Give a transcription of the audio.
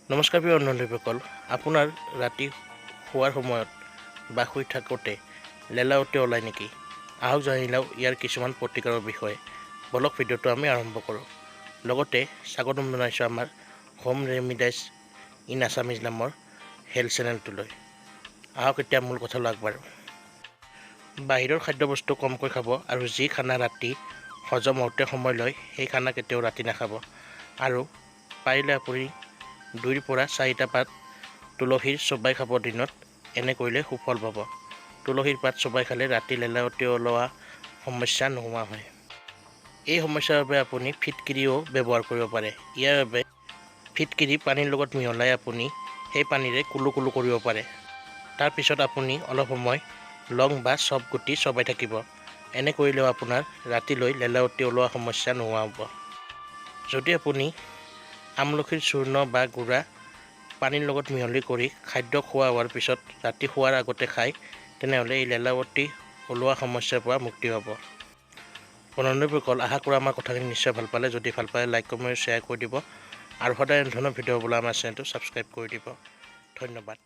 নমস্কাৰ প্ৰিয় বন্ধুসকল, আপোনাৰ ৰাতি শোৱাৰ সময়ত বা শুই থাকোঁতে লেলাৱতী ওলাই নেকি? আহক জানি লওঁ ইয়াৰ কিছুমান প্ৰতিকাৰৰ বিষয়ে। বলক ভিডিঅ'টো আমি আৰম্ভ কৰোঁ। লগতে স্বাগতম জনাইছোঁ আমাৰ হোম ৰেমিডাইজ ইন আছামিজ নামৰ হেল্থ চেনেলটোলৈ। আহক এতিয়া মূল কথালৈ আগবাঢ়োঁ। বাহিৰৰ খাদ্যবস্তু কমকৈ খাব আৰু যি খানা ৰাতি হজম হওঁতে সময় লয় সেই খানা কেতিয়াও ৰাতি নাখাব। আৰু পাৰিলে আপুনি 2ৰ পৰা 4টা পাত তুলসীৰ চোবাই খাব দিনত। এনে কৰিলে সুফল পাব। তুলসীৰ পাত চোবাই খালে ৰাতি লেলাৱতী ওলোৱা সমস্যা নোহোৱা হয়। এই সমস্যাৰ বাবে আপুনি ফিটকিৰিও ব্যৱহাৰ কৰিব পাৰে। ইয়াৰ বাবে ফিটকিৰি পানীৰ লগত মিহলাই আপুনি সেই পানীৰে কুলু কুলু কৰিব পাৰে। তাৰপিছত আপুনি অলপ সময় লং বা চফ গুটি চবাই থাকিব। এনে কৰিলেও আপোনাৰ ৰাতিলৈ লেলাৱতী ওলোৱা সমস্যা নোহোৱা হ'ব। যদি আপুনি আমলখিৰ চূৰ্ণ বা গুড়া পানীৰ লগত মিহলি কৰি খাদ্য খোৱা হোৱাৰ পিছত ৰাতি শোৱাৰ আগতে খায়, তেনেহ'লে এই লেলাৱতী ওলোৱা সমস্যাৰ পৰা মুক্তি হ'ব। বন্ধুসকল, আশা কৰোঁ আমাৰ কথাখিনি নিশ্চয় ভাল পালে। যদি ভাল পালে লাইক কমেণ্ট শ্বেয়াৰ কৰি দিব আৰু সদায় এনে ধৰণৰ ভিডিঅ' হ'বলৈ আমাৰ চেনেলটো ছাবস্ক্ৰাইব কৰি দিব। ধন্যবাদ।